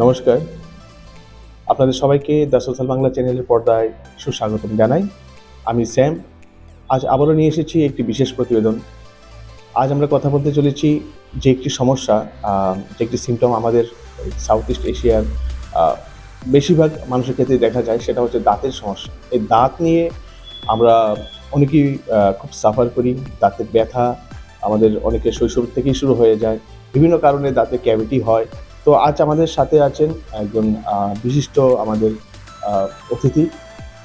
নমস্কার, আপনাদের সবাইকে দ্য সোশ্যাল বাংলা চ্যানেলের পর্দায় সুস্বাগতম জানাই। আমি স্যাম। আজ আবারও নিয়ে এসেছি একটি বিশেষ প্রতিবেদন। আজ আমরা কথা বলতে চলেছি যে একটি সমস্যা, যে একটি সিমটম আমাদের সাউথ ইস্ট এশিয়ার বেশিরভাগ মানুষের ক্ষেত্রে দেখা যায়, সেটা হচ্ছে দাঁতের সমস্যা। এই দাঁত নিয়ে আমরা অনেকেই খুব সাফার করি। দাঁতের ব্যথা আমাদের অনেকের শৈশব থেকেই শুরু হয়ে যায়, বিভিন্ন কারণে দাঁতে ক্যাভিটি হয়। তো আজ আমাদের সাথে আছেন একজন বিশিষ্ট আমাদের অতিথি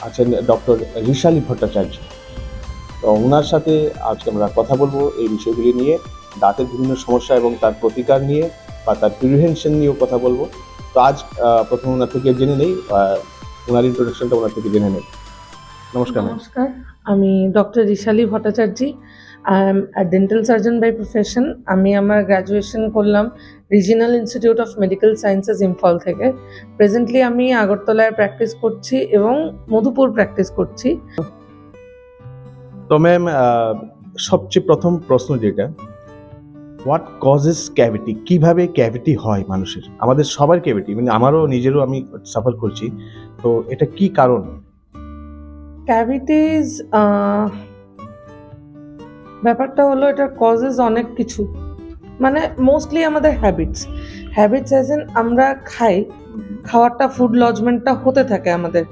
আছেন, ডক্টর ঋষালী ভট্টাচার্য। তো ওনার সাথে আজকে আমরা কথা বলবো এই বিষয়গুলি নিয়ে, দাঁতের বিভিন্ন সমস্যা এবং তার প্রতিকার নিয়ে বা তার প্রিভেনশন নিয়েও কথা বলবো। তো আজ প্রথমে ওনার থেকে জেনে নেই, ওনার ইন্ট্রোডাকশনটা ওনার থেকে জেনে নেই। নমস্কার ম্যাম। নমস্কার, আমি doctor Rishali Bhattacharya. I am dental surgeon by profession. আমি আমার গ্র্যাজুয়েশন করলাম Regional Institute of Medical Sciences Imphal থেকে। প্রেজেন্টলি আমি আগরতলায় প্র্যাকটিস করছি এবং মধুপুর প্র্যাকটিস করছি। তো ম্যাম, সবচেয়ে প্রথম প্রশ্ন যেটা, হোয়াট কজেস ক্যাভিটি? কিভাবে ক্যাভিটি হয় মানুষের? আমাদের সবার ক্যাভিটি, মানে আমারও নিজেরও আমি সাফার করছি। তো এটা কি কারণ? ক্যাভিটিস ব্যাপারটা হলো, এটার কজেস অনেক কিছু। মানে মোস্টলি আমাদের হ্যাবিটস অ্যাজ ইন আমরা খাই, খাওয়ারটা ফুড লজমেন্টটা হতে থাকে আমাদের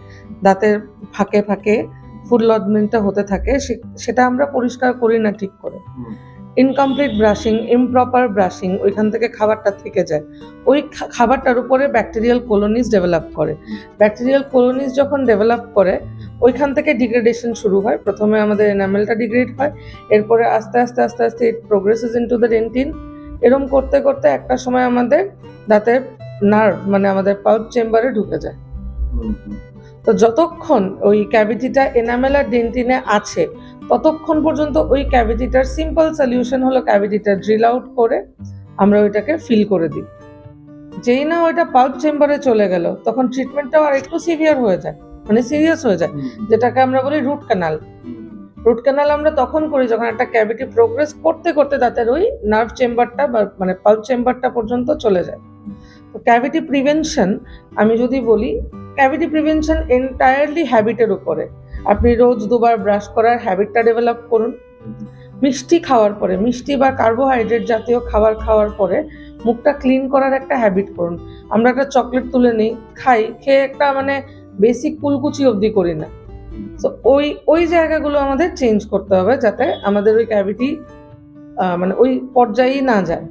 দাঁতের ফাঁকে ফাঁকে, ফুড লজমেন্টটা হতে থাকে, সেটা আমরা পরিষ্কার করি না ঠিক করে। ইনকমপ্লিট ব্রাশিং, ইমপ্রপার ব্রাশিং, ওইখান থেকে খাবারটা থেকে যায়। ওই খাবারটার উপরে ব্যাকটেরিয়াল কলোনিজ ডেভেলপ করে। ব্যাকটেরিয়াল কলোনিজ যখন ডেভেলপ করে, ওইখান থেকে ডিগ্রেডেশন শুরু হয়। প্রথমে আমাদের এনামেলটা ডিগ্রেড হয়, এরপরে আস্তে আস্তে আস্তে আস্তে ইট প্রোগ্রেসেস ইনটু দ্য ডেন্টিন। এরম করতে করতে একটা সময় আমাদের দাঁতের নার্ভ, মানে আমাদের পাল্প চেম্বারে ঢুকে যায়। তো যতক্ষণ ওই ক্যাভিটিটা এনামেল আর ডেন্টিনে আছে, ততক্ষণ পর্যন্ত ওই ক্যাভিটিটার সিম্পল সলিউশন হলো ক্যাভিটিটা ড্রিল আউট করে আমরা ওইটাকে ফিল করে দিই। যেই না ওইটা পাল্প চেম্বারে চলে গেল, তখন ট্রিটমেন্টটাও আর একটু সিভিয়ার হয়ে যায়, মানে সিরিয়াস হয়ে যায়, যেটাকে আমরা বলি রুট ক্যানাল। রুট ক্যানাল আমরা তখন করি যখন একটা ক্যাভিটি প্রোগ্রেস করতে করতে দাঁতের ওই নার্ভ চেম্বারটা বা মানে পাল্প চেম্বারটা পর্যন্ত চলে যায়। তো ক্যাভিটি প্রিভেনশন আমি যদি বলি, ক্যাভিটি প্রিভেনশন এন্টায়ারলি হ্যাবিটের উপরে। আপনি রোজ দুবার ব্রাশ করার হ্যাবিটটা ডেভেলপ করুন। মিষ্টি খাওয়ার পরে, মিষ্টি বা কার্বোহাইড্রেট জাতীয় খাবার খাওয়ার পরে মুখটা ক্লিন করার একটা হ্যাবিট করুন। আমরা একটা চকলেট তুলে নিই, খাই, খেয়ে একটা মানে বেসিক কুলকুচি অবধি করি না। তো ওই জায়গাগুলো আমাদের চেঞ্জ করতে হবে, যাতে আমাদের ওই ক্যাভিটি মানে ওই পর্যায়েই না যায়।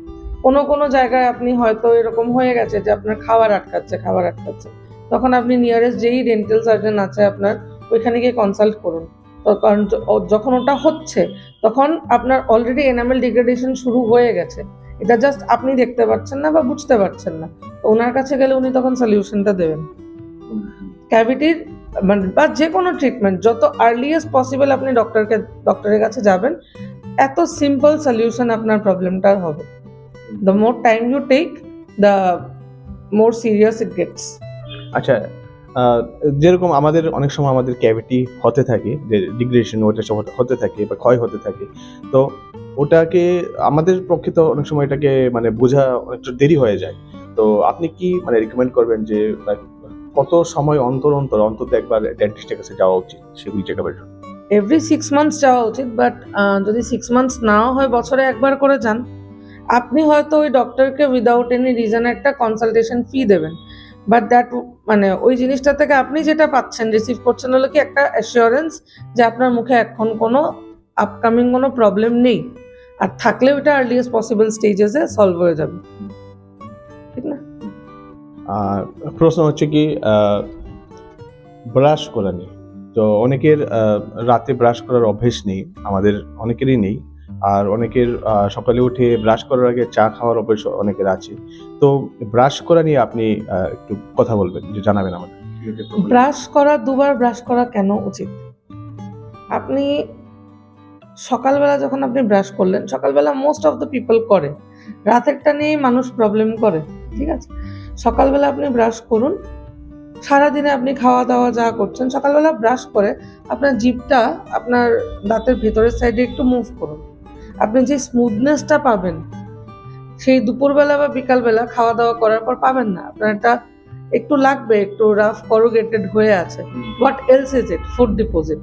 কোনো জায়গায় আপনি হয়তো এরকম হয়ে গেছে যে আপনার খাবার আটকাচ্ছে, তখন আপনি নিয়ারেস্ট যেই ডেন্টাল সার্জন আছে আপনার, ওইখানে গিয়ে কনসাল্ট করুন। তো কারণ যখন ওটা হচ্ছে, তখন আপনার অলরেডি এনামেল ডিগ্রেডেশন শুরু হয়ে গেছে, এটা জাস্ট আপনি দেখতে পাচ্ছেন না বা বুঝতে পারছেন না। তো ওনার কাছে গেলে উনি তখন সলিউশনটা দেবেন। ক্যাভিটির মানে বা যে কোনো ট্রিটমেন্ট যত আর্লিয়েস্ট পসিবল আপনি ডক্টরের কাছে যাবেন, এত সিম্পল সলিউশন আপনার প্রবলেমটার হবে। The more time you take, the more serious it gets. আচ্ছা, যেরকম আমাদের অনেক সময় আমাদের ক্যাভিটি হতে থাকে, যে ডিগ্রেডেশন ওটা সব হতে থাকে বা ক্ষয় হতে থাকে। তো ওটাকে আমাদের পক্ষে তো অনেক সময় এটাকে মানে বোঝা অনেকটা দেরি হয়ে যায়। তো আপনি কি মানে রিকমেন্ড করবেন যে কত সময় অন্তর অন্তর অন্তত একবার ডেন্টিস্টের কাছে যাওয়া উচিত সেগুলি চেক আপের জন্য? এভরি 6 মান্থস যাওয়া উচিত, বাট যদি 6 মান্থস নাও হয়, বছরে একবার করে যান। আপনি হয়তো ওই ডক্টরকে উইদাউট এনি রিজন একটা কনসালটেশন ফি দেবেন, বাট দ্যাট মানে ওই জিনিসটা থেকে আপনি যেটা পাচ্ছেন, রিসিভ করছেন হলো কি একটা অ্যাসিওরেন্স যে আপনার মুখে এখন কোনো আপকামিং কোনো প্রবলেম নেই, আর থাকলে ওটা আর্লিয়েস্ট পসিবল স্টেজেসে সলভ হয়ে যাবে, ঠিক না? আর প্রশ্ন হচ্ছে কি, ব্রাশ করা নিয়ে। তো অনেকের রাতে ব্রাশ করার অভ্যেস নেই, আমাদের অনেকেরই নেই। আর অনেকের সকালে উঠে ব্রাশ করার আগে চা খাওয়ার অভ্যেস অনেকের আছে। তো ব্রাশ করা নিয়ে আপনি একটু কথা বলবেন, যে জানাবেন আমাদের। ব্রাশ করা, দুবার ব্রাশ করা কেন উচিত? আপনি সকালবেলা যখন আপনি ব্রাশ করলেন, সকালবেলা মোস্ট অফ দ্য পিপল করে, রাতেরটা নিয়েই মানুষ প্রবলেম করে, ঠিক আছে? সকালবেলা আপনি ব্রাশ করুন, সারাদিনে আপনি খাওয়া দাওয়া যা করছেন, সকালবেলা ব্রাশ করে আপনার জিভটা আপনার দাঁতের ভেতরের সাইডে একটু মুভ করুন। আপনি যে স্মুথনেসটা পাবেন, সেই দুপুরবেলা বা বিকালবেলা খাওয়া দাওয়া করার পর পাবেন না, আপনার এটা একটু লাগবে, একটু রাফ করুগেটেড হয়ে আছে। What else is it? Food deposit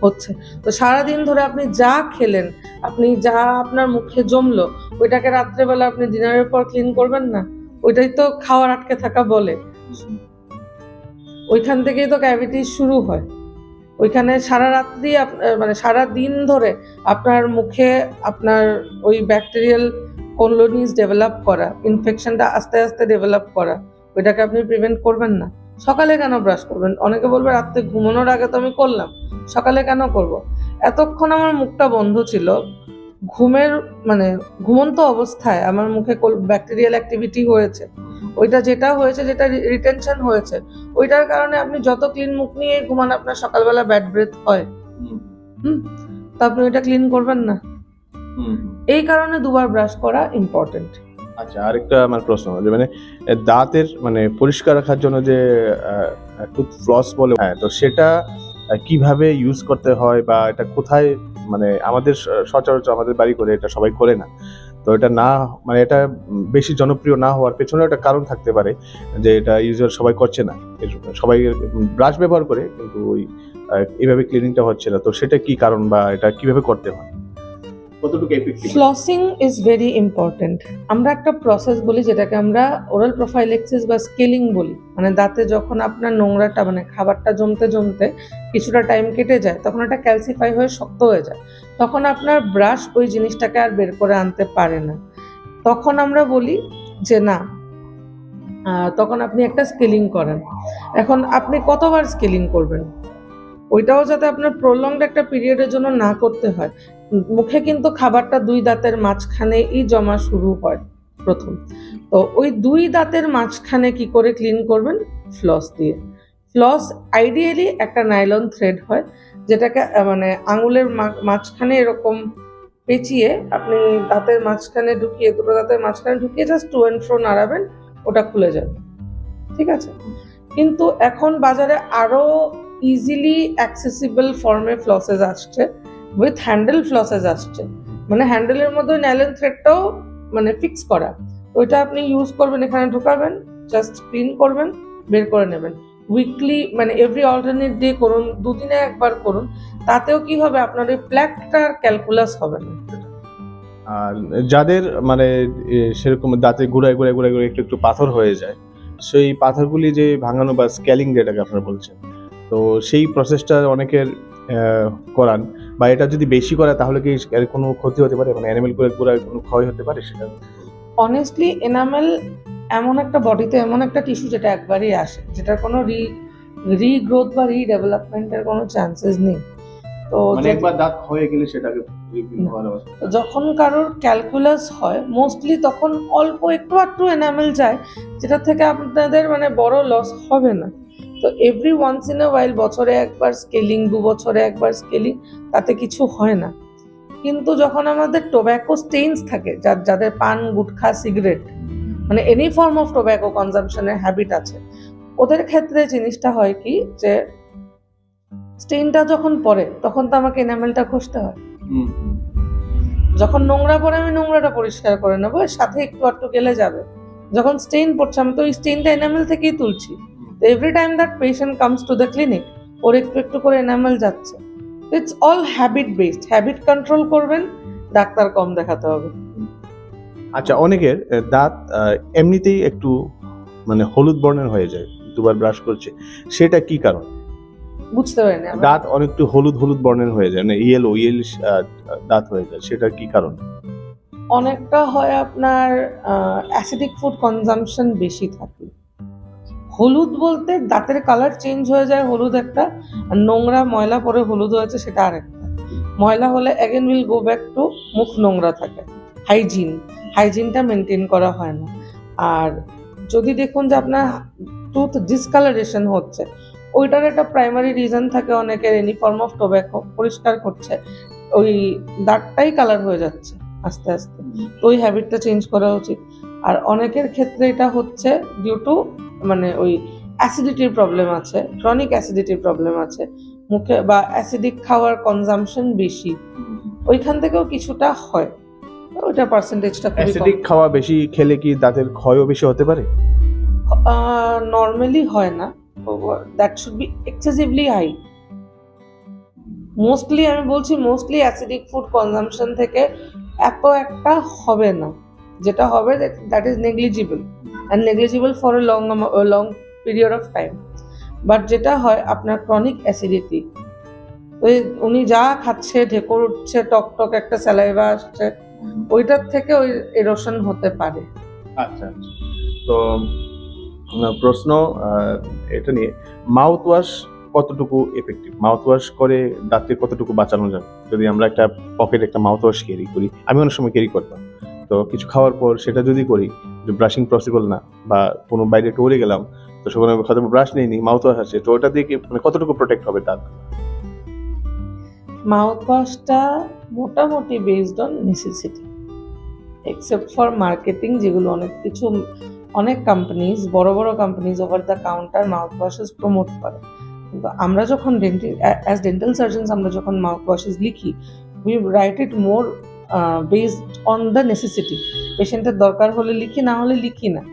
হচ্ছে। তো সারাদিন ধরে আপনি যা খেলেন, আপনি যা আপনার মুখে জমলো, ওইটাকে রাত্রেবেলা আপনি ডিনারের পর ক্লিন করবেন না? ওইটাই তো খাওয়ার আটকে থাকা বলে। ওইখান থেকেই তো ক্যাভিটিস শুরু হয়। ওইখানে সারা রাত্রি মানে সারা দিন ধরে আপনার মুখে আপনার ওই ব্যাকটেরিয়াল কলোনিজ ডেভেলপ করা, ইনফেকশনটা আস্তে আস্তে ডেভেলপ করা, ওইটাকে আপনি প্রিভেন্ট করবেন না। সকালে কেন ব্রাশ করবেন? অনেকে বলবে রাত্রে ঘুমানোর আগে তো আমি করলাম, সকালে কেন করব? এতক্ষণ আমার মুখটা বন্ধ ছিল, ঘুমের মানে ঘুমন্ত অবস্থায় আমার মুখে ব্যাকটেরিয়াল অ্যাক্টিভিটি হয়েছে, ওইটা যেটা হয়েছে, যেটা রিটেনশন হয়েছে, ওইটার কারণে আপনি যত ক্লিন মুখ নিয়ে ঘুমান আপনার সকালবেলা ব্যাড ব্রেথ হয়। তো আপনি ওইটা ক্লিন করবেন না। এই কারণে দুবার ব্রাশ করা ইম্পর্টেন্ট। আচ্ছা, আরেকটা আমার প্রশ্ন যে মানে দাঁতের মানে পরিষ্কার রাখার জন্য যে টুথ ফ্লস বলে, হ্যাঁ, তো সেটা কিভাবে ইউজ করতে হয় বা এটা কোথায়, মানে আমাদের সচরাচর আমাদের বাড়ি করে এটা সবাই করে না। তো এটা না, মানে এটা বেশি জনপ্রিয় না হওয়ার পেছনে একটা কারণ থাকতে পারে যে এটা ইউজার সবাই করছে না, সবাই ব্রাশ ব্যবহার করে কিন্তু ওই এইভাবে ক্লিনিংটা হচ্ছে না। তো সেটা কি কারণ বা এটা কিভাবে করতে হয়, কতটুকু effective? Flossing is very important. আমরা একটা প্রসেস বলি যেটাকে আমরা ওরাল প্রোফাইলেক্সিস বা স্কেলিং বলি। মানে দাঁতে যখন আপনার নোংরাটা মানে খাবারটা জমতে জমতে কিছুটা টাইম কেটে যায়, তখন এটা ক্যালসিফাই হয়ে শক্ত হয়ে যায়, তখন আপনার ব্রাশ ওই জিনিসটাকে আর বের করে আনতে পারে না। তখন আমরা বলি যে না, তখন আপনি একটা স্কেলিং করেন। এখন আপনি কতবার স্কেলিং করবেন? ওইটাও যাতে আপনার প্রলংড একটা পিরিয়ডের জন্য না করতে হয়। মুখে কিন্তু খাবারটা দুই দাঁতের মাঝখানেই জমা শুরু হয় প্রথম। তো ওই দুই দাঁতের মাঝখানে কি করে ক্লিন করবেন? ফ্লস দিয়ে। ফ্লস আইডিয়ালি একটা নাইলন থ্রেড হয়, যেটাকে মানে আঙুলের মাঝখানে এরকম পেঁচিয়ে আপনি দাঁতের মাঝখানে ঢুকিয়ে, দুটো দাঁতের মাঝখানে ঢুকিয়ে জাস্ট টু অ্যান্ড ফ্রো নাড়াবেন, ওটা খুলে যাবে। ঠিক আছে? কিন্তু এখন বাজারে আরো ইজিলি অ্যাক্সেসিবল ফর্মে ফ্লসেস আসছে, উইথ হ্যান্ডেল ফ্লসেস আসছে। মানে হ্যান্ডেলের মধ্যে নাইলন থ্রেডটাও মানে ফিক্স করা, ওইটা আপনি ইউজ করবেন, এখানে ঢোকাবেন, জাস্ট ক্লিন করবেন, বের করে নেবেন। উইকলি মানে এভরি অল্টারনেট ডে করুন, দুদিনে একবার করুন। তাতেও কি হবে, আপনার ওই প্ল্যাকটার ক্যালকুলাস হবে না। আর যাদের মানে সেরকম দাঁতে গুঁড়ায় গুঁড়ায় গুঁড়ায় গুঁড়ায় একটু একটু পাথর হয়ে যায়, সেই পাথরগুলি যে ভাঙানো বা স্কেলিং যেটাকে আপনারা বলছেন, তো সেই প্রসেসটা অনেকের করান, বা এটা যদি বেশি করে তাহলে কি এর কোনো ক্ষতি হতে পারে, মানে অ্যানিমেল গুঁড়ায় কোনো ক্ষয় হতে পারে সেটা? অনেস্টলি এনামেল এমন একটা বডিতে এমন একটা টিস্যু যেটা একবারই আসে, যেটার কোনো রিগ্রোথ বা রিডেভেলপমেন্টের কোনো চান্সেস নেই। তো মানে একবার দাঁত হয়ে গেলে সেটাকে যখন কারোর ক্যালকুলাস হয় মোস্টলি তখন অল্প একটু একটু এনামেল যায়, যেটা থেকে আপনাদের মানে বড় লস হবে না। তো এভরি ওয়ান্স ইন এ ওয়াইল, বছরে একবার স্কেলিং, 2 বছরে একবার স্কেলিং, তাতে কিছু হয় না। কিন্তু যখন আমাদের টোব্যাকো স্টেইনস থাকে, যাদের পান, গুটখা, সিগারেট মানে এনি ফর্ম অফ টোব্যাকো কনজাম্পশনের হ্যাবিট আছে, ওদের ক্ষেত্রে জিনিসটা হয় কি যে স্টেইনটা যখন পড়ে তখন তো আমাকে এনামেলটা ঘষতে হয়। যখন নোংরা পড়ে আমি নোংরাটা পরিষ্কার করে নেবো, এর সাথে একটু একটু গেলে যাবে। যখন স্টেইন পড়ছে আমি তো ওই স্টেইনটা এনামেল থেকেই তুলছি। তো every time that patient comes to the clinic, ওর একটু একটু করে এনামেল যাচ্ছে। It's all habit based. Habit control করবেন, ডাক্তার কম দেখাতে হবে। আচ্ছা, অনেকের দাঁত এমনিতেই একটু মানে হলুদ বর্ণের হয়ে যায় দুবার ব্রাশ করছে, সেটা কি কারণ? বুঝতে পারিনি আমি। দাঁত অনেকটু হলুদ হলুদ বর্ণের হয়ে যায়, মানে ইয়েলিশ দাঁত হয়ে যায়, সেটা কি কারণ? অনেকটা হয় আপনার অ্যাসিডিক ফুড কনজাম্পশন বেশি থাকে। হলুদ বলতে দাঁতের কালার চেঞ্জ হয়ে যায় হলুদ একটা, আর নোংরা ময়লা পরে হলুদ হয়েছে সেটা আরেকটা। ময়লা হলে again will go back to মুখ নোংরা থাকে, হাইজিনটা মেনটেন করা হয় না। আর যদি দেখুন যে আপনার টুথ ডিসকালারেশন হচ্ছে, ওইটার একটা প্রাইমারি রিজন থাকে অনেকের, এনি ফর্ম অফ টোব্যাকো পরিষ্কার করছে, ওই দাঁতটাই কালার হয়ে যাচ্ছে আস্তে আস্তে। তো ওই হ্যাবিটটা চেঞ্জ করা উচিত। আর অনেকের ক্ষেত্রে এটা হচ্ছে ডিউ টু মানে ওই অ্যাসিডিটির প্রবলেম আছে, ক্রনিক অ্যাসিডিটির প্রবলেম আছে মুখে, বা অ্যাসিডিক খাওয়ার কনজাম্পশন বেশি, ওইখান থেকেও কিছুটা হয়। ওইটা পার্সেন্টেজটা খুবই কম। অ্যাসিডিক খাওয়া বেশি খেলে কি দাঁতের ক্ষয়ও বেশি হতে পারে? নর্মালি হয় না, that should be excessively high. Mostly আমি বলছি মোস্টলি অ্যাসিডিক ফুড কনজাম্পশন থেকে এত একটা হবে না, যেটা হবে that is negligible and negligible for a long period of time. But যেটা হয় আপনার ক্রনিক অ্যাসিডিটি, ওই উনি যা খাচ্ছে ঢেকুর উঠছে, টক টক একটা স্যালাইভা আসছে, ওইটার থেকে ওই এরোশন হতে পারে। আচ্ছা আচ্ছা। তো প্রশ্ন এটা নিয়ে, মাউথ ওয়াশ কতটুকু এফেক্টিভ? মাউথ ওয়াশ করে দাঁতকে কতটুকু বাঁচানো যাবে? যদি আমরা একটা পকেটে একটা মাউথ ওয়াশ ক্যারি করি, আমি অনেক সময় ক্যারি করতাম, তো কিছু খাওয়ার পর সেটা যদি করি, যে ব্রাশিং পসিবল না, বা কোনো বাইরে টুরে গেলাম, তো সেখানে হয়তো ব্রাশ নিইনি, মাউথ ওয়াশ আছে, তো ওটা দিয়ে কি মানে কতটুকু প্রোটেক্ট হবে দাঁত? মাউথ ওয়াশটা মোটামুটি based on necessity, except for marketing, যেগুলো অনেক কোম্পানিজ, বড় বড় companies over the counter mouth washes promote করে। কিন্তু আমরা যখন অ্যাজ ডেন্টাল সার্জনস আমরা যখন মাউথ ওয়াশেস লিখি, we write it more based on the necessity. পেশেন্টের দরকার হলে লিখি, না হলে লিখি না।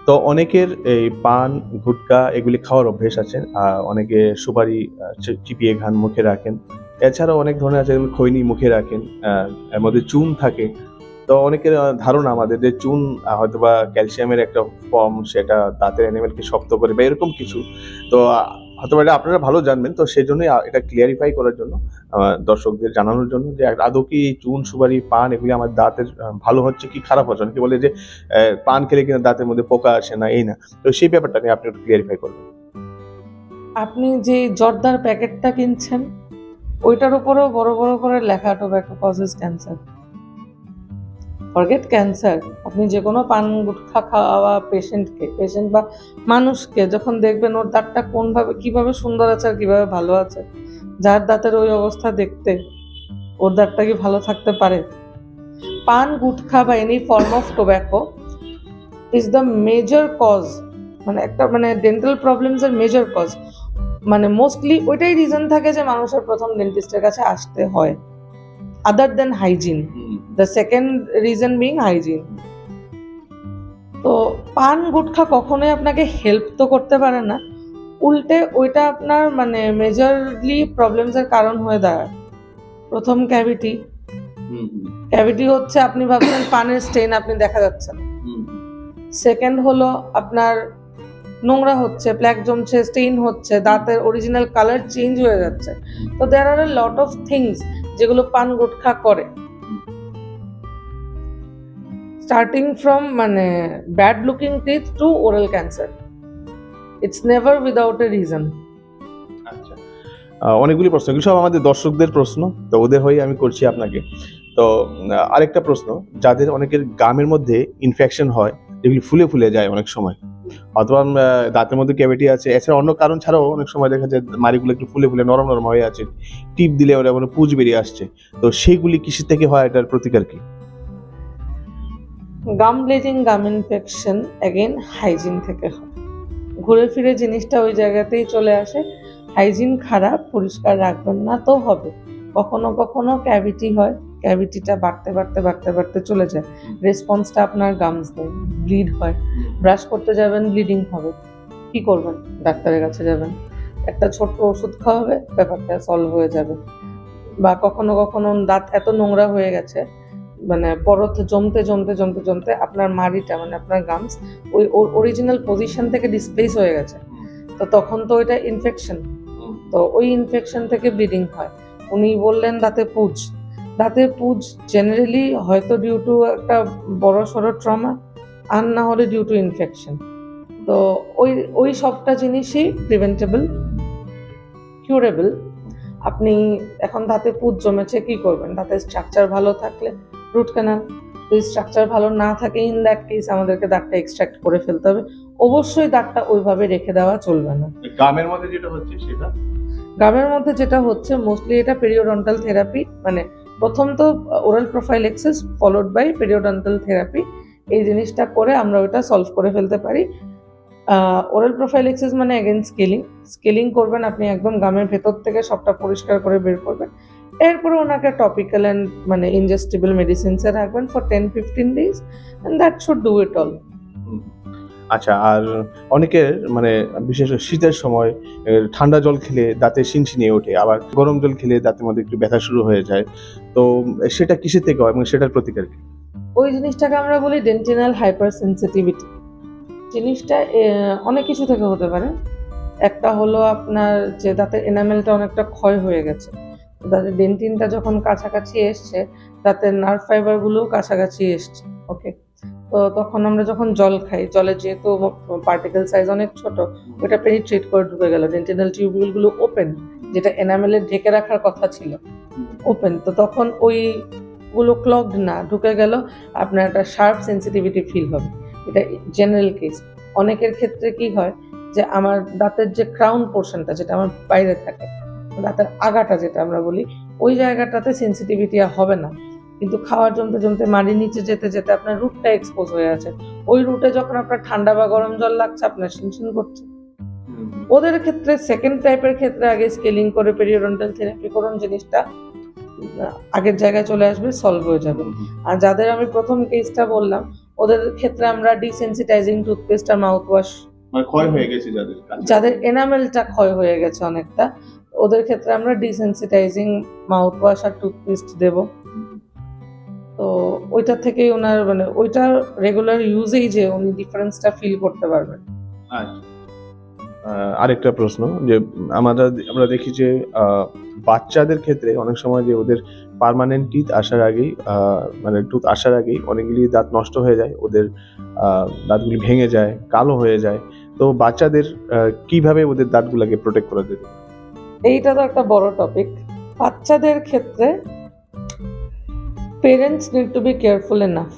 তো অনেকের এই পান, গুটকা এগুলি খাওয়ার অভ্যেস আছে, অনেকে সুপারি চিপিয়ে ঘান মুখে রাখেন, এছাড়াও অনেক ধরনের আছে যেমন খৈনি মুখে রাখেন, এর মধ্যে চুন থাকে। তো অনেকের ধারণা আমাদের যে চুন হয়তোবা ক্যালসিয়ামের একটা ফর্ম, সেটা দাঁতের এনিমেলকে শক্ত করে বা এরকম কিছু। তো হয়তো এটা আপনারা ভালো জানবেন, তো সেই জন্যই এটা ক্লিয়ারিফাই করার জন্য, দর্শকদের জানানোর জন্য যে আদৌ কি চুন, সুপারি, পান এগুলি আমার দাঁতের ভালো হচ্ছে কি খারাপ হচ্ছে। অনেকে বলে যে পান খেলে কিনা দাঁতের মধ্যে পোকা আসে না, এই না, তো সেই ব্যাপারটা নিয়ে আপনি একটু ক্লিয়ারিফাই করবেন। আপনি যে জর্দার প্যাকেটটা কিনছেন, ওইটার উপরেও বড় বড় করে লেখা tobacco causes cancer. Forget cancer, আপনি যে কোনো পান গুটখা খাওয়া পেশেন্ট বা মানুষকে যখন দেখবেন ওর দাঁতটা কিভাবে সুন্দর আছে আর কিভাবে ভালো আছে, যার দাঁতের ওই অবস্থা দেখতে, ওর দাঁতটা কি ভালো থাকতে পারে? পান গুটখা বা any form of tobacco is the major cause, মানে ডেন্টাল প্রবলেমস এর মেজর কজ। মানে মোস্টলি ওইটাই রিজন থাকে যে মানুষের প্রথম ডেন্টিস্টের কাছে আসতে হয়, other than hygiene, the second reason being hygiene. তো পান গুটখা কখনোই আপনাকে হেল্প তো করতে পারে না, উল্টে ওইটা আপনার মানে মেজরলি প্রবলেমস এর কারণ হয়ে দাঁড়ায়। প্রথম ক্যাভিটি হচ্ছে আপনি ভাবছেন পানের স্টেইন আপনি দেখা যাচ্ছে না। সেকেন্ড হলো আপনার নোংরা হচ্ছে, প্ল্যাক জমছে, স্টেইন হচ্ছে, দাঁতের অরিজিনাল কালার চেঞ্জ হয়ে যাচ্ছে। তো দেয়ার আর এ লট অফ থিংস যেগুলো পান গুটখা করে, স্টার্টিং ফ্রম মানে bad looking teeth to oral cancer. It's never without a reason. আচ্ছা, অনেকগুলি প্রশ্ন, এগুলো সব আমাদের দর্শকদের প্রশ্ন, তো ওদের হয়ে আমি করছি আপনাকে। তো আরেকটা প্রশ্ন, যাদের অনেকের গামের মধ্যে ইনফেকশন হয়, যেগুলি ফুলে ফুলে যায় অনেক সময়, অথবা দাঁতের মধ্যে ক্যাভিটি আছে, এছাড়া অন্য কারণ ছাড়াও অনেক সময় দেখা যায় মাড়িগুলো একটু ফুলে ফুলে নরম নরম হয়ে আছে, টিপ দিলে ওরা মানে পুঁজ বেরিয়ে আসছে, তো সেইগুলি কিসের থেকে হয়, এটার প্রতিকার কি? গাম ব্লিডিং, গাম ইনফেকশন অ্যাগেন হাইজিন থেকে হয়। ঘুরে ফিরে জিনিসটা ওই জায়গাতেই চলে আসে। হাইজিন খারাপ, পরিষ্কার রাখবেন না তো হবে। কখনো কখনো ক্যাভিটি হয়, ক্যাভিটিটা বাড়তে চলে যায়, রেসপন্সটা আপনার গামস দেয়, ব্লিড হয়, ব্রাশ করতে যাবেন ব্লিডিং হবে, কি করবেন? ডাক্তারের কাছে যাবেন, একটা ছোট্ট ওষুধ খাওয়াবে, ব্যাপারটা সলভ হয়ে যাবে। বা কখনো কখনো দাঁত এত নোংরা হয়ে গেছে, মানে পরত জমতে আপনার মাড়িটা মানে আপনার গামস ওই অরিজিনাল পজিশন থেকে ডিসপ্লেস হয়ে গেছে, তো তখন তো ওইটা ইনফেকশন, তো ওই ইনফেকশন থেকে ব্লিডিং হয়। উনি বললেন দাঁতে পুজ জেনারেলি হয়তো ডিউ টু একটা বড় সড়ো ট্রমা, আর না হলে ডিউ টু ইনফেকশন। তো ওই সবটা জিনিসই প্রিভেন্টেবল, কিউরেবল। আপনি এখন দাঁতে পুঁজ জমেছে, কি করবেন? দাঁতের স্ট্রাকচার ভালো থাকলে রুট ক্যানাল, যদি স্ট্রাকচার ভালো না থাকে ইন দ্যাট কেস আমাদেরকে দাঁতটা এক্সট্রাক্ট করে ফেলতে হবে। অবশ্যই দাঁতটা ওইভাবে রেখে দেওয়া চলবে না। গামের মধ্যে যেটা হচ্ছে সেটা, গামের মধ্যে যেটা হচ্ছে মোস্টলি এটা পেরিওডন্টাল থেরাপি, মানে প্রথম তো oral prophylaxis followed by periodontal therapy, এই জিনিসটা করে আমরা ওটা সলভ করে ফেলতে পারি। ওরাল প্রোফাইলেক্সিস মানে অ্যাগেন স্কেলিং করবেন, আপনি একদম গামের ভেতর থেকে সবটা পরিষ্কার করে বের করবেন। এরপরে ওনাকে টপিক্যাল অ্যান্ড মানে ইনজেস্টেবল মেডিসিনসে রাখবেন for 10-15 days and that should do it all. আচ্ছা, আর অনেকের মানে বিশেষ করে শীতের সময় ঠান্ডা জল খেলে দাঁতে শিনশিনিয়ে ওঠে, আবার গরম জল খেলে দাঁতের মধ্যে একটু ব্যথা শুরু হয়ে যায়। তো সেটা কিসের থেকে হয় এবং সেটার প্রতিকার কি? ওই জিনিসটাকে আমরা বলি ডেন্টিনাল হাইপার সেন্সিটিভিটি। জিনিসটা অনেক কিছু থেকে হতে পারে। একটা হলো আপনার যে দাঁতের এনামেলটা অনেকটা ক্ষয় হয়ে গেছে, দাঁতের ডেন্টিনটা যখন কাছাকাছি এসছে, দাঁতের নার্ভ ফাইবারগুলোও কাছাকাছি এসছে। ওকে, তো তখন আমরা যখন জল খাই, জলে যেহেতু পার্টিকেল সাইজ অনেক ছোট, ওটা পেনিট্রেট করে ঢুকে গেল, ডেন্টিনাল টিউবুলগুলো ওপেন, যেটা এনামেলে ঢেকে রাখার কথা ছিল ওপেন, তো তখন ওইগুলো ক্লগড না ঢুকে গেল, আপনার একটা শার্প সেন্সিটিভিটি ফিল হবে। এটা জেনারেল কেস। অনেকের ক্ষেত্রে কি হয় যে আমার দাঁতের যে ক্রাউন পোর্শনটা যেটা আমার বাইরে থাকে, দাঁতের আগাটা যেটা আমরা বলি, ওই জায়গাটাতে সেন্সিটিভিটি আর হবে না, কিন্তু খাওয়ার জমতে জমতে মাড়ির নিচে যেতে যেতে আপনার রুটটা এক্সপোজ হয়ে আছে, ওই রুটে যখন আপনার ঠান্ডা বা গরম জল লাগছে আপনার শিনশিন করছে। ওদের ক্ষেত্রে সেকেন্ড টাইপের ক্ষেত্রে আগে স্কেলিং করে পেরিওডন্টাল থেরাপি করুন, জিনিসটা আগের জায়গায় চলে আসবে, সলভ হয়ে যাবে। আর যাদের আমি প্রথম কেসটা বললাম, ওদের ক্ষেত্রে আমরা ডিসেন্সিটাইজিং টুথপেস্ট আর মাউথ ওয়াশ, মানে ক্ষয় হয়ে গেছে যাদের এনামেলটা ক্ষয় হয়ে গেছে অনেকটা, ওদের ক্ষেত্রে আমরা ডিসেন্সিটাইজিং মাউথ ওয়াশ আর টুথপেস্ট দেব। তো ওইটা থেকেই ওনার মানে ওইটা রেগুলার ইউজেই যে উনি ডিফারেন্সটা ফিল করতে পারবেন। আরেকটা প্রশ্ন, যে আমরা দেখি যে বাচ্চাদের ক্ষেত্রে অনেক সময় যে ওদের পার্মানেন্ট টিথ আসার আগেই মানে টুথ আসার আগেই অনেকগুলি দাঁত নষ্ট হয়ে যায়, ওদের দাঁতগুলি ভেঙে যায়, কালো হয়ে যায়। তো বাচ্চাদের কিভাবে ওদের দাঁতগুলোকে প্রোটেক্ট করা যেতে পারে? এইটা তো একটা বড় টপিক। বাচ্চাদের ক্ষেত্রে parents need to be careful enough.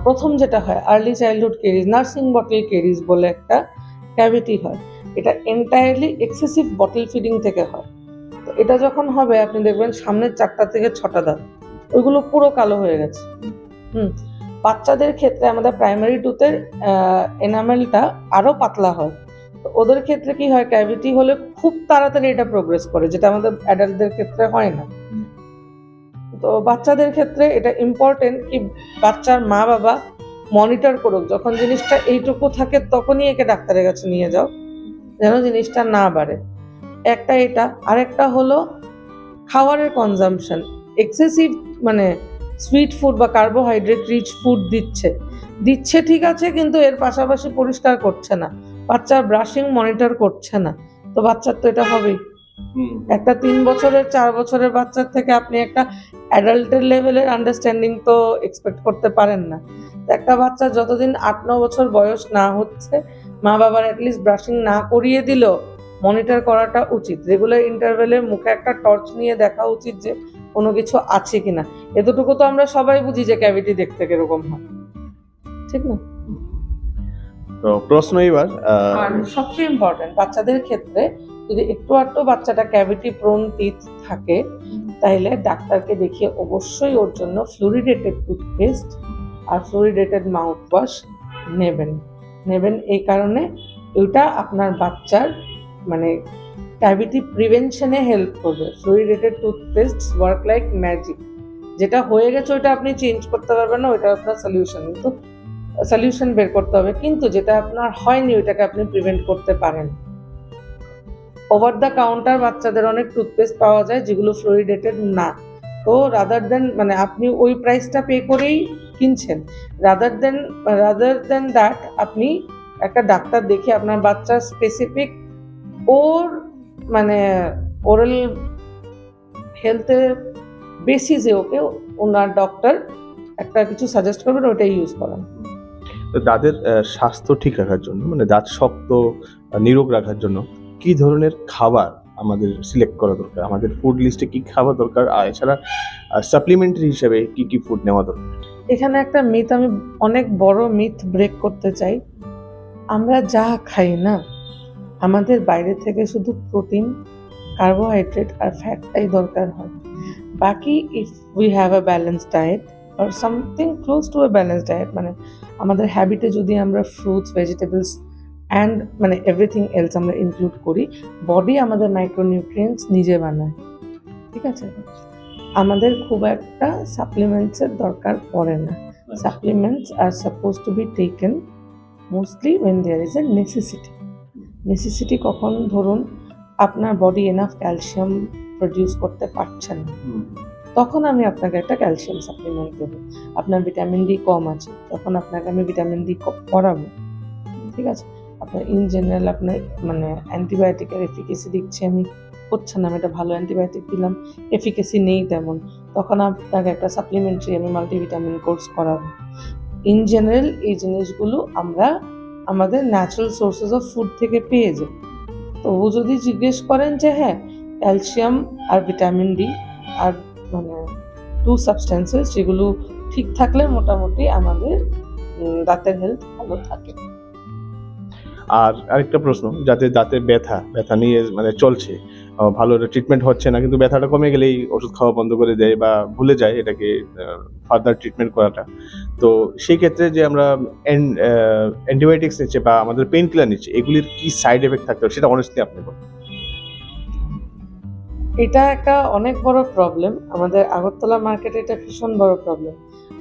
প্রথম যেটা হয় early childhood caries, nursing bottle caries বলে একটা ক্যাভিটি হয়, এটা এন্টায়ারলি এক্সেসিভ বটল ফিডিং থেকে হয়। তো এটা যখন হবে আপনি দেখবেন সামনের 4টা থেকে 6টা দাঁত ওইগুলো পুরো কালো হয়ে গেছে। বাচ্চাদের ক্ষেত্রে আমাদের প্রাইমারি টুথের এনামেলটা আরও পাতলা হয়, তো ওদের ক্ষেত্রে কি হয়, ক্যাভিটি হলে খুব তাড়াতাড়ি এটা প্রোগ্রেস করে, যেটা আমাদের অ্যাডাল্টদের ক্ষেত্রে হয় না। তো বাচ্চাদের ক্ষেত্রে এটা ইম্পর্টেন্ট কি বাচ্চার মা বাবা মনিটর করুক, যখন জিনিসটা এইটুকু থাকে তখনই একে ডাক্তারের কাছে নিয়ে যাও, যেন জিনিসটা না বাড়ে। একটা এটা, আরেকটা হলো খাবারের কনজাম্পশন। এক্সেসিভ মানে সুইট ফুড বা কার্বোহাইড্রেট রিচ ফুড দিচ্ছে ঠিক আছে, কিন্তু এর পাশাপাশি পরিষ্কার করছে না, বাচ্চার ব্রাশিং মনিটর করছে না, তো বাচ্চার তো এটা হবেই। একটা 3 বছরের 4 বছরের বাচ্চার থেকে আপনি একটা অ্যাডাল্টের লেভেলের আন্ডারস্ট্যান্ডিং তো এক্সপেক্ট করতে পারেন না। একটা বাচ্চা যতদিন 8-9 বছর বয়স না হচ্ছে, মা বাবার অ্যাটলিস্ট ব্রাশিং না করিয়ে দিলেও মনিটর করাটা উচিত। রেগুলার ইন্টারভেলে মুখে একটা টর্চ নিয়ে দেখা উচিত যে কোনো কিছু আছে কিনা। এতটুকু তো আমরা সবাই বুঝি যে ক্যাভিটি দেখতে কিরকম হয়, ঠিক না? তো প্রশ্ন এবার আর সবচেয়ে ইম্পর্টেন্ট বাচ্চাদের ক্ষেত্রে যদি একটু আধটু বাচ্চাটা ক্যাভিটি প্রোন টিথ থাকে, তাইলে ডাক্তারকে দেখিয়ে অবশ্যই ওর জন্য ফ্লুরিডেটেড টুথপেস্ট আর ফ্লুরিডেটেড মাউথ ওয়াশ নেবেন এই কারণে ওইটা আপনার বাচ্চার মানে ক্যাভিটি প্রিভেনশনে হেল্প করবে। ফ্লুরিডেটেড টুথপেস্ট ওয়ার্ক লাইক ম্যাজিক। যেটা হয়ে গেছে ওইটা আপনি চেঞ্জ করতে পারবেন না, ওইটা আপনার সলিউশন বের করতে হবে, কিন্তু যেটা আপনার হয়নি ওইটাকে আপনি প্রিভেন্ট করতে পারেন। ওভার দ্য কাউন্টার বাচ্চাদের অনেক টুথপেস্ট পাওয়া যায় যেগুলো ফ্লোরিডেটেড না, তো রাদার দেন মানে আপনি ওই প্রাইসটা পে করেই কিনছেন, রাদার দেন দ্যাট আপনি একটা ডাক্তার দেখে আপনার বাচ্চার স্পেসিফিক ওর মানে ওরাল হেলথের বেসিসে ওকে ওনার ডক্টর একটা কিছু সাজেস্ট করবেন, ওইটাই ইউজ করান। তো দাঁতের স্বাস্থ্য ঠিক রাখার জন্য, মানে দাঁত শক্ত নিরোগ রাখার জন্য কি ধরনের খাবার আমাদের সিলেক্ট করা দরকার, আমাদের ফুড লিস্টে কি খাবার দরকার, আর এছাড়া সাপ্লিমেন্টারি হিসেবে কি কি ফুড নেওয়া দরকার? এখানে একটা মিথ, আমি অনেক বড় মিথ ব্রেক করতে চাই। আমরা যা খাই না, আমাদের বাইরে থেকে শুধু প্রোটিন, কার্বোহাইড্রেট আর ফ্যাটটাই দরকার হয়। বাকি if we have a balance diet or something close to a balance diet, মানে আমাদের হ্যাবিটে যদি আমরা ফ্রুটস, ভেজিটেবলস অ্যান্ড মানে এভরিথিং এলস আমরা ইনক্লুড করি, বডি আমাদের মাইক্রোনিউট্রিয়েন্টস নিজে বানায়, ঠিক আছে? আমাদের খুব একটা সাপ্লিমেন্টসের দরকার পড়ে না। Supplements are supposed to be taken mostly when there is a necessity কখন ধরুন আপনার বডি এনাফ ক্যালসিয়াম প্রডিউস করতে পারছে না, তখন আমি আপনাকে একটা ক্যালসিয়াম সাপ্লিমেন্ট দেবো। আপনার ভিটামিন ডি কম আছে, তখন আপনাকে আমি ভিটামিন ডি করাবো, ঠিক আছে। আপনার ইন জেনারেল আপনার মানে অ্যান্টিবায়োটিকের এফিকেসি দিচ্ছি আমি, হচ্ছে না, আমি একটা ভালো অ্যান্টিবায়োটিক দিলাম, এফিকেসি নেই তেমন, তখন আপনাকে একটা সাপ্লিমেন্টারি আমি মাল্টিভিটামিন কোর্স করাবো। ইন জেনারেল এই জিনিসগুলো আমরা আমাদের ন্যাচারাল সোর্সেস অফ ফুড থেকে পেয়ে যাই। তো ও যদি জিজ্ঞেস করেন যে হ্যাঁ ক্যালসিয়াম আর ভিটামিন ডি আর মানে টু সাবস্টেন্সেস যেগুলো ঠিক থাকলে মোটামুটি আমাদের দাঁতের হেলথ ভালো থাকে। আর আরেকটা প্রশ্ন, যাতে দাঁতে ব্যথা নিয়ে মানে চলছে, ভালো ট্রিটমেন্ট হচ্ছে না, কিন্তু ব্যথাটা কমে গেলেই ওষুধ খাওয়া বন্ধ করে দেয় বা ভুলে যায় এটাকে ফার্দার ট্রিটমেন্ট করাটা, তো সেই ক্ষেত্রে যে আমরা অ্যান্টিবায়োটিক্স নিচ্ছে বা আমাদের পেইন কিলার নিচ্ছে, এগুলির কি সাইড এফেক্ট থাকতে হবে সেটা অনেস্টলি আপনি বলুন। এটা একটা অনেক বড় প্রবলেম, আমাদের আগরতলা মার্কেটে এটা ভীষণ বড় প্রবলেম।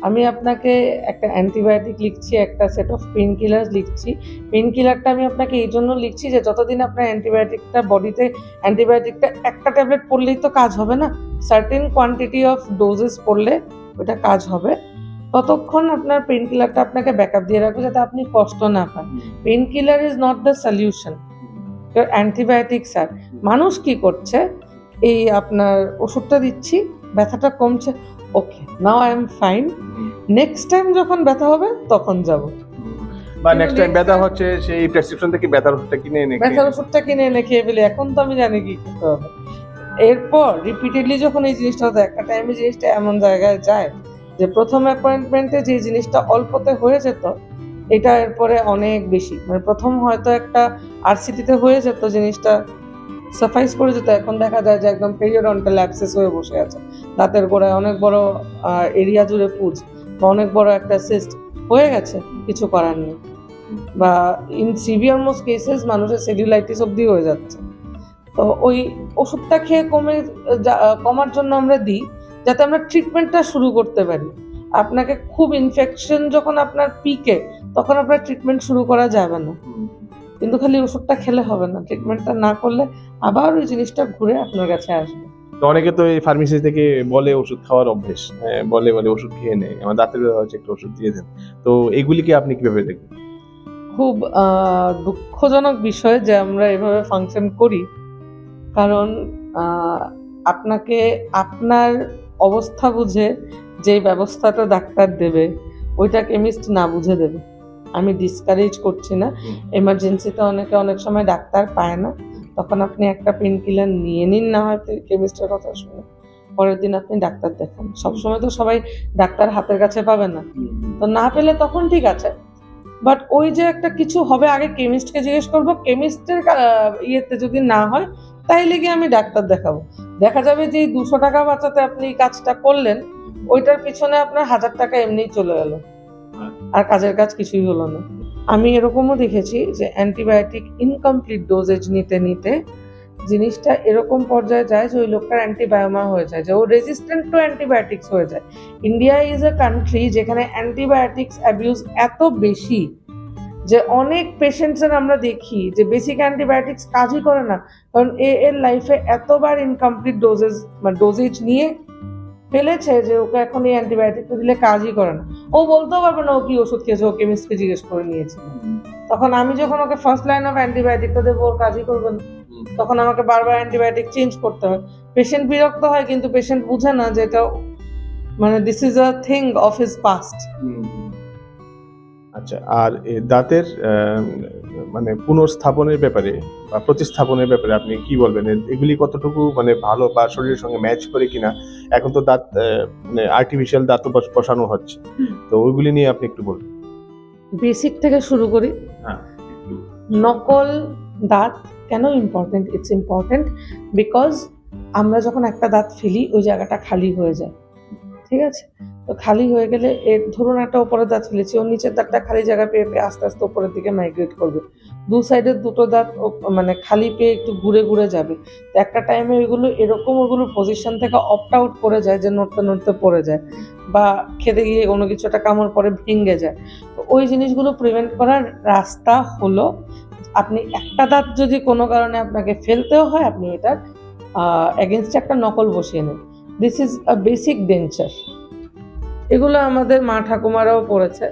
আমি আপনাকে একটা অ্যান্টিবায়োটিক লিখছি, একটা সেট অফ পেন কিলার লিখছি। পেন কিলারটা আমি আপনাকে এই জন্য লিখছি যে যতদিন আপনার অ্যান্টিবায়োটিকটা বডিতে, অ্যান্টিবায়োটিকটা একটা ট্যাবলেট পড়লেই তো কাজ হবে না, সার্টেন কোয়ান্টিটি অফ ডোজেস পড়লে ওটা কাজ হবে। ততক্ষণ আপনার পেন কিলারটা আপনাকে ব্যাকআপ দিয়ে রাখবে যাতে আপনি কষ্ট না পান। Pain killer is not the solution, antibiotics are. মানুষ কি করছে, এই আপনার ওষুধটা দিচ্ছি, ব্যথাটা কমছে, okay now I am fine, next time যখন ব্যথা হবে তখন যাব, বা নেক্সট টাইম ব্যথা হচ্ছে সেই প্রেসক্রিপশন থেকে ব্যথার ওষুধটা কিনে এনে ব্যথার ওষুধটা কিনে এনে খেয়ে ফেলি, এখন তো আমি জানি কি খেতে হবে। এরপর রিপিটেডলি যখন এই জিনিসটা হতো, একটা টাইমে জিনিসটা এমন জায়গায় যায় যে প্রথম অ্যাপয়েন্টমেন্টে যে জিনিসটা অল্পতে হয়ে যেত, এটা এরপরে অনেক বেশি, মানে প্রথম হয়তো একটা আরসিটিতে হয়ে যেত জিনিসটা সাফাইস করে যেত, এখন দেখা যায় যে একদম পেরিওডন্টাল অ্যাবসেস হয়ে বসে আছে, দাঁতের গোড়ায় অনেক বড় এরিয়া জুড়ে পুজ বা অনেক বড় একটা সিস্ট হয়ে গেছে, কিছু করার নেই। বা ইন সিভিয়ার মোস্ট কেসেস মানুষের সেলুলাইটিস অবধি হয়ে যাচ্ছে। তো ওই ওষুধটা খেয়ে কমার জন্য আমরা দিই যাতে আমরা ট্রিটমেন্টটা শুরু করতে পারি। আপনাকে খুব ইনফেকশন যখন আপনার পিকে, তখন আপনার ট্রিটমেন্ট শুরু করা যাবে না, কিন্তু খালি ওষুধটা খেলে হবে না, ট্রিটমেন্টটা না করলে আবার ওই জিনিসটা ঘুরে আপনার কাছে আসবে। তো অনেকে তো এই ফার্মেসি থেকে বলে ওষুধ খাওয়ার অভ্যেস, বলে ওষুধ খেয়ে নেয়, আমার দাঁতের ব্যথা হচ্ছে একটু ওষুধ দিয়ে দেন, তো এগুলিকে আপনি কিভাবে দেখবেন? খুব দুঃখজনক বিষয় যে আমরা এভাবে ফাংশন করি, কারণ আপনাকে আপনার অবস্থা বুঝে যে ব্যবস্থাটা ডাক্তার দেবে ওইটা কেমিস্ট না বুঝে দেবে। আমি ডিসকারেজ করছি না, এমার্জেন্সিতে অনেক সময় ডাক্তার পায় না, তখন আপনি একটা পেন কিলার নিয়ে নিন, না হয় কেমিস্টের কথা শুনে পরের দিন আপনি ডাক্তার দেখান। সবসময় তো সবাই ডাক্তার হাতের কাছে পাবে না, তো না পেলে তখন ঠিক আছে, বাট ওই যে একটা কিছু হবে আগে কেমিস্টকে জিজ্ঞেস করবো, কেমিস্টের ইয়েতে যদি না হয় তাইলে গিয়ে আমি ডাক্তার দেখাবো। দেখা যাবে যে 200 টাকা বাঁচাতে আপনি কাজটা করলেন, ওইটার পিছনে আপনার 1000 টাকা এমনিই চলে গেল, আর কাজের কাজ কিছুই হলো না। আমি এরকমও দেখেছি যে অ্যান্টিবায়োটিক ইনকমপ্লিট ডোজেজ নিতে নিতে জিনিসটা এরকম পর্যায়ে যায় যে ওই লোকটার অ্যান্টিবায়োমা হয়ে যায়, যে ও রেজিস্ট্যান্ট টু অ্যান্টিবায়োটিক্স হয়ে যায়। ইন্ডিয়া ইজ এ কান্ট্রি যেখানে অ্যান্টিবায়োটিক্স অ্যাবিউজ এত বেশি যে অনেক পেশেন্টসের আমরা দেখি যে বেসিক অ্যান্টিবায়োটিক্স কাজই করে না, কারণ এর লাইফে এতবার ইনকমপ্লিট ডোজেজ নিয়ে ফেলেছে যে ওকে এখন এই অ্যান্টিবায়োটিকটা দিলে কাজই করে না। ও বলতেও পারবে না ও কি ওষুধ খেয়েছে, ও কেমিস্টকে জিজ্ঞেস করে নিয়েছে। তখন আমি যখন ওকে ফার্স্ট লাইন অফ অ্যান্টিবায়োটিকটা দেবো, ওর কাজই করবে না, তখন আমাকে বারবার অ্যান্টিবায়োটিক চেঞ্জ করতে হয়। পেশেন্ট বিরক্ত হয়, কিন্তু পেশেন্ট বুঝে না যে এটা মানে this is a thing of his past. আচ্ছা, আর দাঁতের মানে পুনর্স্থাপনের ব্যাপারে বা প্রতিস্থাপনের ব্যাপারে আপনি কি বলবেন? এগুলি কতটুকু মানে ভালো বা শরীরের সঙ্গে ম্যাচ করে কিনা? এখন তো দাঁত মানে আর্টিফিশিয়াল দাঁত বসানো হচ্ছে, তো ওইগুলি নিয়ে আপনি একটু বলুন। বেসিক থেকে শুরু করি। হ্যাঁ। নকল দাঁত কেন ইম্পর্টেন্ট? ইটস ইম্পর্টেন্ট বিকজ আমরা যখন একটা দাঁত ফেলি ওই জায়গাটা খালি হয়ে যায়, ঠিক আছে? তো খালি হয়ে গেলে এর ধরুন একটা উপরের দাঁত ফেলেছি, ওর নিচের দাঁতটা খালি জায়গা পেয়ে পেয়ে আস্তে আস্তে উপরের দিকে মাইগ্রেট করবে। দু সাইডের দুটো দাঁত মানে খালি পেয়ে একটু ঘুরে ঘুরে যাবে। তো একটা টাইমে ওইগুলো এরকম ওগুলোর পজিশন থেকে অপ্ট আউট করে যায় যে নড়তে নড়তে পড়ে যায়, বা খেতে গিয়ে কোনো কিছু একটা কামড় পরে ভেঙে যায়। তো ওই জিনিসগুলো প্রিভেন্ট করার রাস্তা হলো, আপনি একটা দাঁত যদি কোনো কারণে আপনাকে ফেলতেও হয়, আপনি এটার এগেনস্টে একটা নকল বসিয়ে নেন। This is a basic denture. এগুলো আমাদের মা ঠাকুমারাও পড়েছে।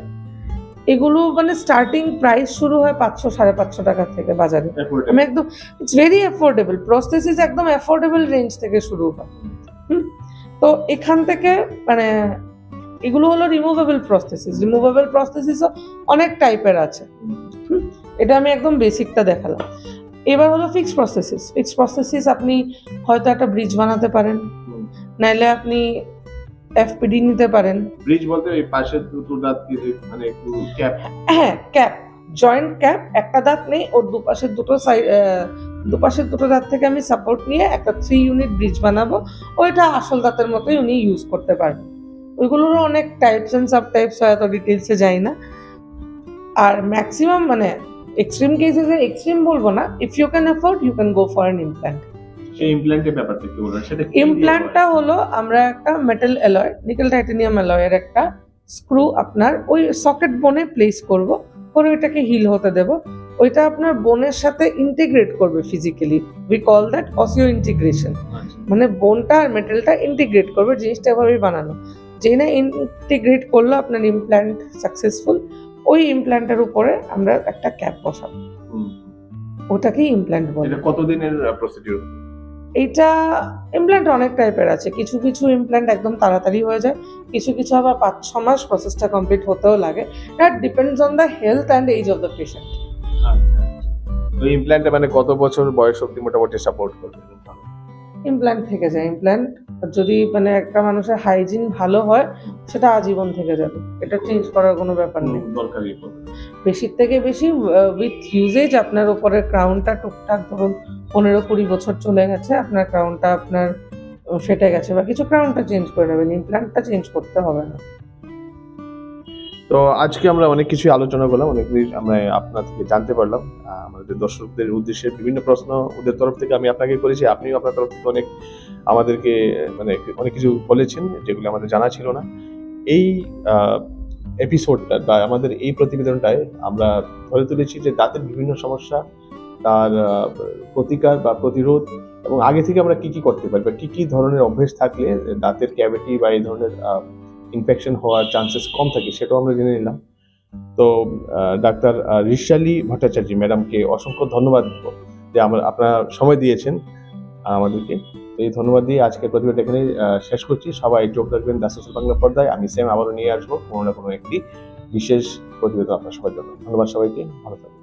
এগুলো মানে স্টার্টিং প্রাইস শুরু হয় 500-550 টাকা থেকে বাজারে। আমি একদম, ইটস ভেরি অ্যাফোর্ডেবল, প্রস্থেসিস একদম অ্যাফোর্ডেবল রেঞ্জ থেকে শুরু হয়। তো এখান থেকে মানে এগুলো হলো রিমুভেবল প্রস্থেসিস। রিমুভেবল প্রস্থেসিসও অনেক টাইপের আছে। এটা আমি একদম বেসিকটা দেখালাম। এবার হলো ফিক্সড প্রস্থেসিস। ফিক্সড প্রস্থেসিস আপনি হয়তো একটা ব্রিজ বানাতে পারেন, নাইলে আপনি এফপিডি নিতে পারেন। ব্রিজ বলতে ওই পাশের দুটো দাঁত দিয়ে মানে একটু ক্যাপ। হ্যাঁ, ক্যাপ, জয়েন্ট ক্যাপ। একটা দাঁত নেই, ওর দুপাশের দুটো দাঁত থেকে আমি সাপোর্ট নিয়ে একটা 3 ইউনিট ব্রিজ বানাবো। ওইটা আসল দাঁতের মতোই উনি ইউজ করতে পারবেন। ওইগুলোরও অনেক টাইপস এন্ড সাব টাইপস হয়, এত ডিটেলসে যাই না। আর ম্যাক্সিমাম মানে এক্সট্রিম কেসেসে, এক্সট্রিম বলবো না, if you can afford you can go for an implant. সেই ইমপ্ল্যান্টের ব্যাপারটা কি বলবেন? সেটা ইমপ্ল্যান্টটা হলো আমরা একটা মেটাল অ্যালয়, নিকেল টাইটানিয়াম অ্যালয়ের একটা স্ক্রু আপনার ওই সকেট বোনে প্লেস করব, করে ওইটাকে হিল হতে দেব। ওইটা আপনার বোনের সাথে ইন্টিগ্রেট করবে physically. We call that osseointegration. মানে বোনটা আর মেটালটা ইন্টিগ্রেট করবে, জিনিসটা এভাবেই বানানো। যেই না ইন্টিগ্রেট করলো আপনার ইমপ্ল্যান্ট সাকসেসফুল, ওই ইমপ্ল্যান্টের উপরে আমরা একটা ক্যাপ বসাবো, ওটাকেই ইমপ্ল্যান্ট বলে। এটা কতদিনের প্রসিডিউর? এইটা ইমপ্ল্যান্ট অনেক টাইপের আছে। কিছু কিছু ইমপ্ল্যান্ট একদম তাড়াতাড়ি হয়ে যায়, কিছু কিছু আবার 5-6 মাস প্রসেসটা কমপ্লিট হতেও লাগে। That depends on the health and age of the patient. তো ইমপ্ল্যান্টে মানে কত বছর বয়স অবধি মোটামুটি সাপোর্ট করবে? ইমপ্ল্যান্ট থেকে যায়। ইমপ্ল্যান্ট যদি মানে একটা মানুষের হাইজিন ভালো হয়, সেটা আজীবন থেকে যাবে, এটা চেঞ্জ করার কোনো ব্যাপার নেই। দরকারই বেশির থেকে বেশি উইথ ইউজেজ আপনার উপরের ক্রাউনটা টুকটাক ধরুন 15-20 বছর চলে গেছে, আপনার ক্রাউনটা আপনার ফেটে গেছে বা কিছু, ক্রাউনটা চেঞ্জ করে নেবেন, ইমপ্ল্যান্টটা চেঞ্জ করতে হবে না। তো আজকে আমরা অনেক কিছু আলোচনা করলাম, অনেক কিছু আমরা আপনার থেকে জানতে পারলাম। আমাদের দর্শকদের উদ্দেশ্যে বিভিন্ন প্রশ্ন ওদের তরফ থেকে আমি আপনাকে করেছি, আপনিও আপনার তরফ থেকে অনেক আমাদেরকে মানে অনেক কিছু বলেছেন যেগুলো আমাদের জানা ছিল না। এই এপিসোডটা বা আমাদের এই প্রতিবেদনটায় আমরা ধরে তুলেছি যে দাঁতের বিভিন্ন সমস্যা, তার প্রতিকার বা প্রতিরোধ, এবং আগে থেকে আমরা কি কি করতে পারি বা কি কি ধরনের অভ্যেস থাকলে দাঁতের ক্যাভিটি বা এই ধরনের ইনফেকশন হওয়ার চান্সেস কম থাকে, সেটাও আমরা জেনে নিলাম। তো ডাক্তার ঋষালী ভট্টাচার্য ম্যাডামকে অসংখ্য ধন্যবাদ যে আপনারা সময় দিয়েছেন আমাদেরকে। তো এই ধন্যবাদ দিয়ে আজকের প্রতিবেদন এখানে শেষ করছি। সবাই চোখ রাখবেন দ্য সোশ্যাল বাংলা পর্দায়। আমি স্যাম আবারও নিয়ে আসবো কোনো না কোনো একটি বিশেষ প্রতিবেদন আপনার সবার জন্য। ধন্যবাদ সবাইকে, ভালো থাকবেন।